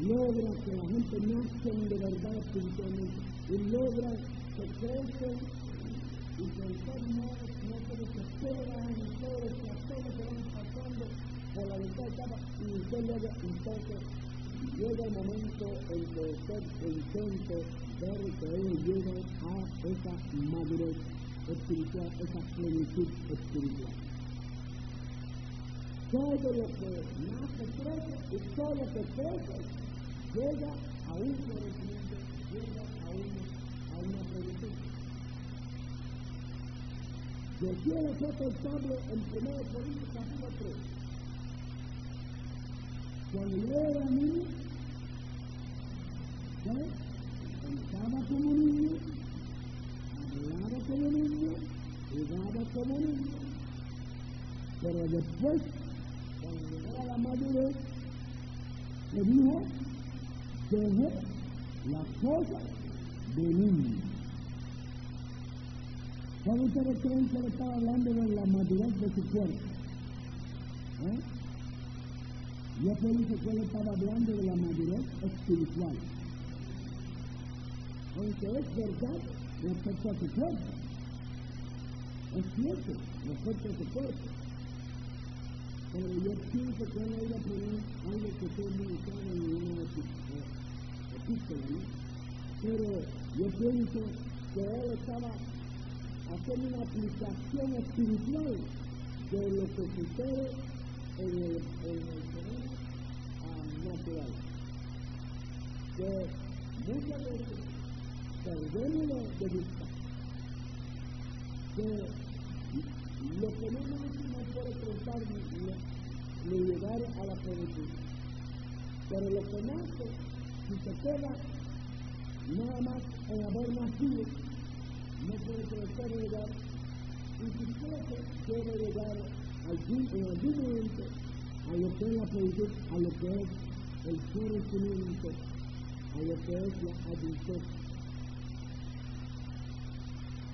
logra que la gente nazca de verdad espiritualmente y logra que crecen y que usted no se desespera en todos los trastornos que van pasando por la verdad etapa y usted logra, entonces llega el momento en que usted intente ver que ellos llegan a esa madurez espiritual, esa plenitud espiritual. Todo lo que nace crece y todo lo que crece llega a un conocimiento, llega a una plenitud. Decía el apóstol Pablo en 1 Corintios capítulo 3. Cuando yo era niño, pensaba como niño, hablaba como niño, jugaba como niño, pero después, cuando llegó a la madurez, me dijo, dejé las cosas de niño. ¿Cómo ustedes creen que le estaba hablando de la madurez de su cuerpo? Yo pienso que él estaba hablando de la madurez espiritual. Aunque es verdad respecto a su cuerpo. Es cierto respecto a su cuerpo. Pero yo pienso que él iba a poner algo que fue muy claro en una epístola, ¿no? Pero yo pienso que él estaba haciendo una aplicación espiritual de lo que sucede en el terreno natural. Que muchas veces perdemos de vista que lo que no puede pensar ni llegar a la plenitud. Pero lo que nace, si se queda nada más en haber nacido, no puede crecer y llegar, y si crece, debe llegar en algún momento a lo que es la plenitud, a lo que es el florecimiento, a lo que es la adultez.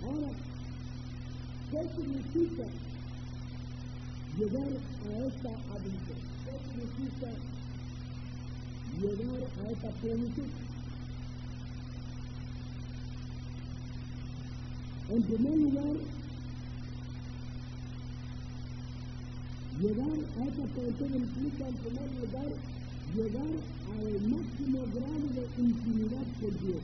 Ahora, ¿qué significa llegar a esta adultez? ¿Qué significa llegar a esta plenitud? En primer lugar, llegar a esta plenitud implica, en primer lugar, llegar al máximo grado de intimidad con Dios.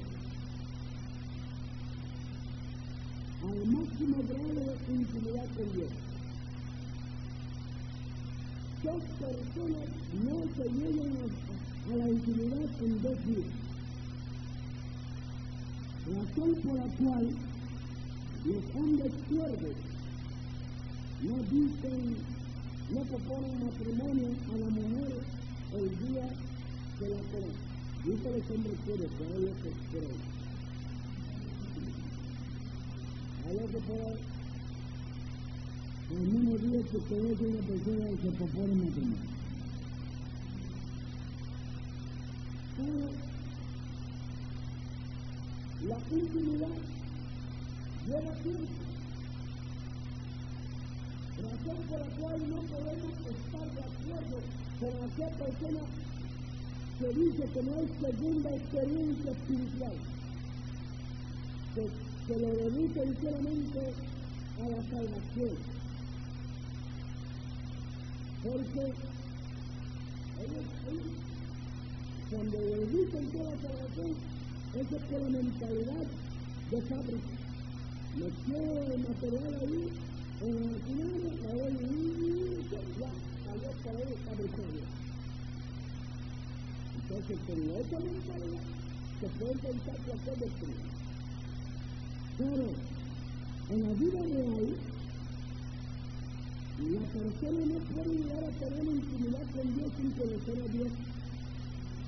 Al máximo grado de intimidad con Dios. Dos personas no se llegan a la intimidad en 2 días. Razón por la cual los hombres cuerdos no proponen matrimonio a la mujer el día que la conocen. Dicen los hombres cuerdos, que hay lo que quieren. Hay lo que puede, en el mismo día que te ve una persona que propone matrimonio. Pero la intimidad lleva tiempo, razón por la cual no podemos estar de acuerdo con aquella persona que dice que no es segunda experiencia espiritual, que lo dedica solamente a la salvación, porque ellos cuando le dedican toda la salvación Eso es por la mentalidad de fábrica. Metió el material ahí, en el maquinaria, ahora ya salió por ahí fabricado. Entonces, con esa mentalidad se puede intentar cualquier doctrina. Pero, en la vida real, la persona no puede llegar a tener intimidad con Dios sin conocer a Dios.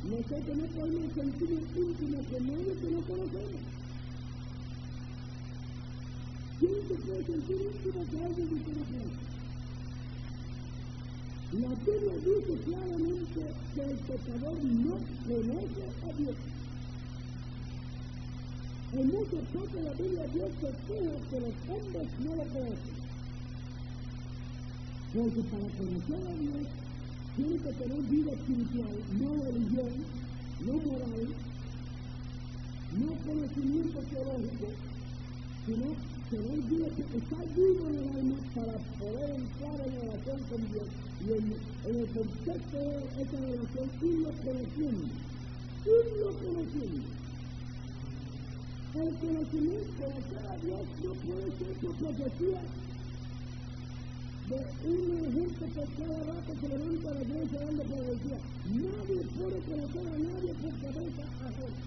Nosotros no podemos sentirnos íntimos con nadie que no conocemos. ¿Quién se puede sentir íntimo con alguien que no conoce? La Biblia dice claramente que el pecador no conoce a Dios. En muchas partes de la Biblia Dios se queja que los hombres no lo conocen. Porque para conocer a Dios tiene que tener vida espiritual, no religión, no moral, no conocimiento teológico, sino tener vida, estar vivo en el alma para poder entrar en relación con Dios. Y en el contexto de esa relación, irlo conociendo. El conocimiento, conocer a Dios no puede ser su profecía de una gente que cada rato se levanta a la iglesia dando profecía. Nadie puede conocer a nadie por cabeza ajena.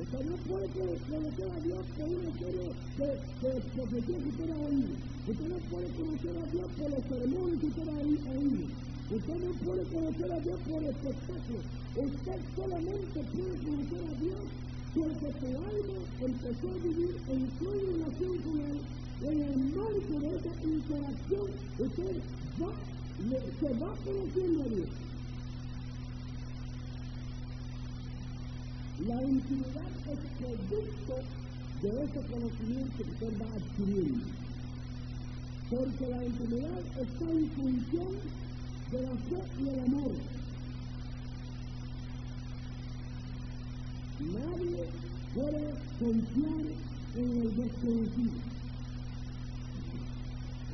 Usted no puede conocer a Dios por una serie de profecías que usted ha oído. Usted no puede conocer a Dios por los sermones que usted ha oído. Usted no puede conocer a Dios por espectáculos. Usted solamente puede conocer a Dios porque su alma empezó a vivir en su relación con Él. En el marco de esa interacción, usted se va conociendo a Dios. La intimidad es producto de ese conocimiento que usted va adquiriendo. Porque la intimidad está en función de la fe y el amor. Nadie puede confiar en el desconocido.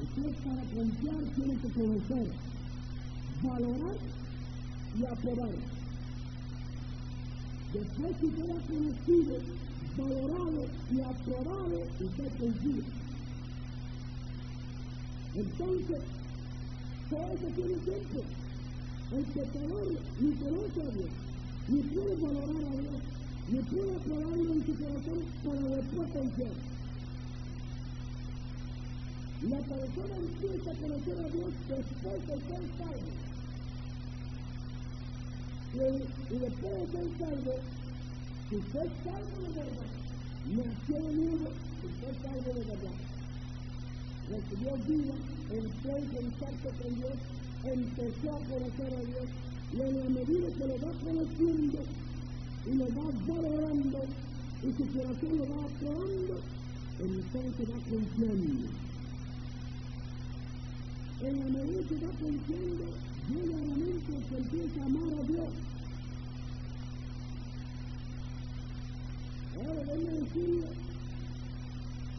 Usted para confiar tiene que conocer, valorar y aprobar. Después que usted ha conocido, valorado y aprobado, usted confía. Entonces, todo eso tiene tiempo. El pecador ni conoce a Dios, ni puede valorar a Dios, ni puede aprobarlo en su corazón para después confiar. La persona empieza a conocer a Dios después de ser salvo. Y después de ser salvo, si usted es salvo de verdad, nació de nuevo, usted es salvo de verdad. Recibió vida, entró en contacto con Dios, empezó a conocer a Dios, y en la medida que lo va conociendo y lo va valorando y su corazón lo va aprobando, entonces va confiando. En la medida que va confiando, llega a la mente que empieza a amar a Dios. Ahora déjeme decirle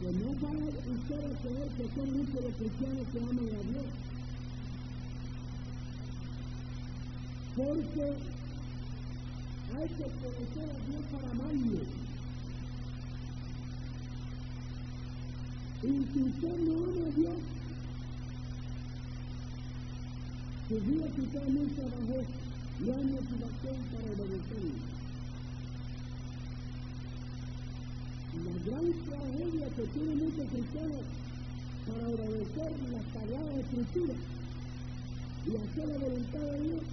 que no va usted a creer que son muchos los cristianos que aman a Dios. Porque hay que conocer a Dios para amarlo. Y si usted no ama a Dios, su vida totalmente abajo, no hay motivación para obedecerlo. La gran tragedia que tienen muchos cristianos para obedecer las sagradas escrituras y hacer la voluntad de Dios,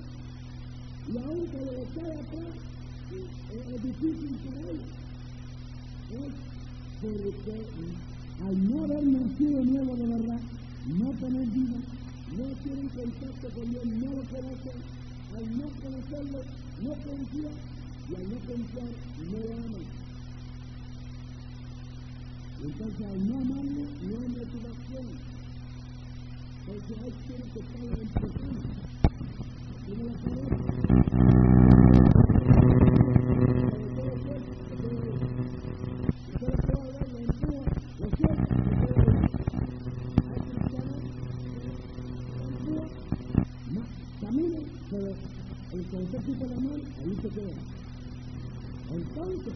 y aún cuando le cae atrás, es difícil para ellos. Es porque al no haber nacido nuevo de verdad, no tener vida, no tienen contacto con Dios, no lo conocen, al no conocerlo, no confían, y al no confiar, no lo aman. Entonces, al no amarlo, no hay motivación, porque hay quienes que están en presión. ¿Cómo la parece? Ustedes pueden ver, lo empuja, lo suelta, hay cristianos caminen, pero el concepto de la mano, ahí se queda. Entonces,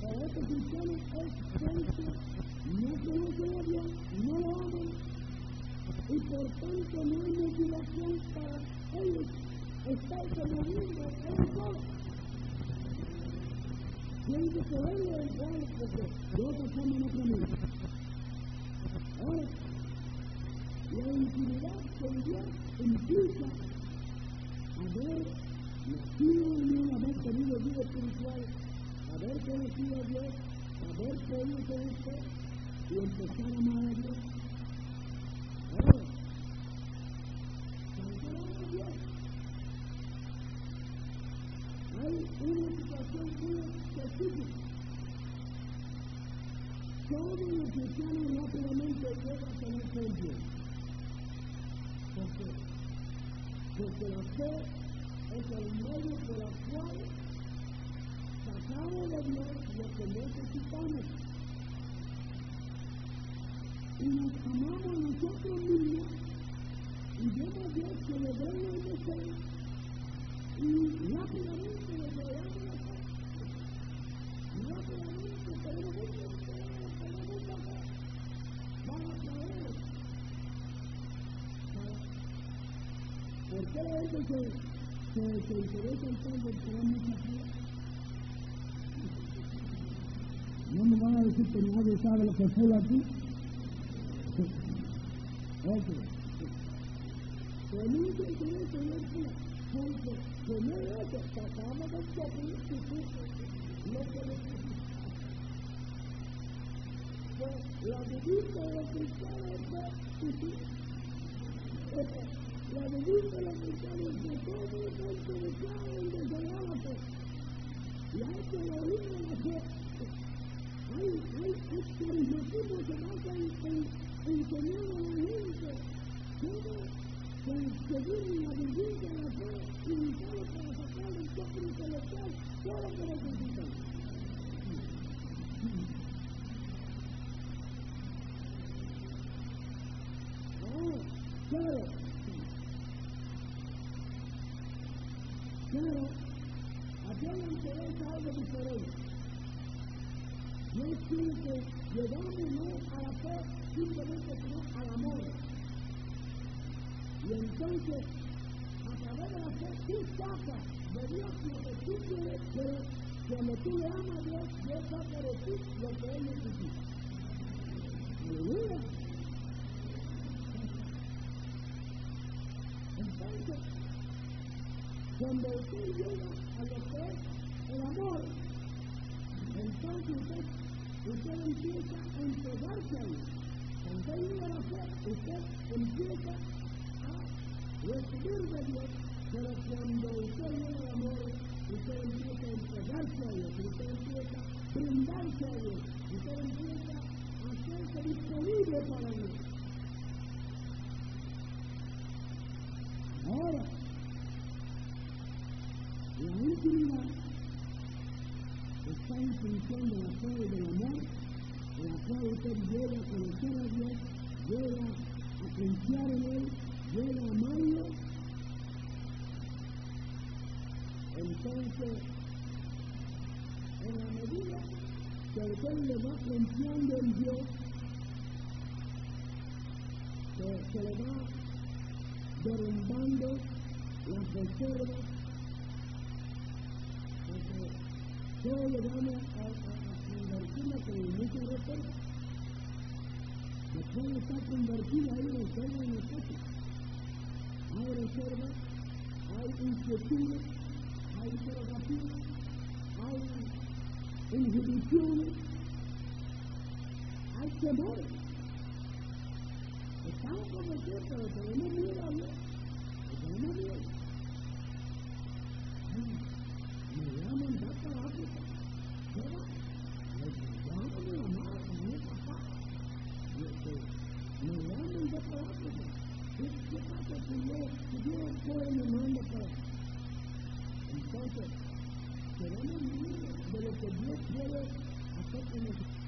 para estos cristianos es gente no conocen a Dios, no lo aman, y por tanto no hay motivación para ellos estarse moviendo ellos solos. Tienen que poderlo entrar porque Dios está en otra mente. Ahora, la intimidad con Dios implica haber nacido en Él, haber tenido vida espiritual, haber conocido a Dios, haber podido conocer y empezar a amar a Dios. Ahora, cuando amamos a Dios, hay una situación muy específica. Todos los cristianos rápidamente llegan a tener fe en Dios. ¿Por qué? Porque la fe es el medio por el cual sacamos de Dios lo que necesitamos. Y nos amamos nosotros mismos y vemos a Dios que le drena el deseo y rápidamente le llegamos la fe. Rápidamente tenemos mucho deseo, tenemos mucha fe para traer. ¿Por qué la gente se interesa en tanto en tener mucha fe? No me van a decir que nadie sabe lo que fue aquí. Pero nunca interesa en el día, porque primero eso, tratamos de descubrir lo que necesitamos. Pues la divisa de los cristianos es la divisa de los cristianos es que todo está interesado en desarrollar la fe. Y hay que oír la fe. Hay carismatismo que basa en enseñar a la gente cómo conseguir la divisa de la fe y usarlo para sacar el toque intelectual todo lo que necesitan. Claro, a Dios le interesa algo diferente. Dios quiere que llegamos no a la fe simplemente sino al amor. Y entonces, a través de la fe, tú sacas de Dios lo que tú quieres, pero cuando tú le amas a Dios, Dios saca de ti lo que Él necesita. Aleluya. Entonces, cuando usted llega a lo que es el amor, entonces usted empieza a entregarse a Él. Cuando usted llega a la fe, usted empieza a recibir de Dios, pero cuando usted llega al amor, usted empieza a entregarse a Dios, usted empieza a brindarse a Dios, usted empieza a hacerse disponible para Dios. Ahora, la intimidad está en función de la fe y del amor, en la cual usted llega a conocer a Dios, llega a confiar en Él, llega a amarlo. Entonces, en la medida que usted le va confiando en Dios, se le va derrumbando las reservas, porque todos llegamos a convertirnos en muchas reservas. Después de estar convertida hay reservas en nosotros. Hay reservas, hay inquietudes, hay interrogativos, hay inhibiciones, hay temores. Estamos convencidos, pero tenemos miedo a Dios. Tenemos miedo. Me voy a mandar para África. ¿Qué va? Vamos a la madre, con mi papá. Me voy a mandar para África. ¿Qué pasa si Dios puede me manda para? Entonces, tenemos miedo de lo que Dios puede hacer con nosotros.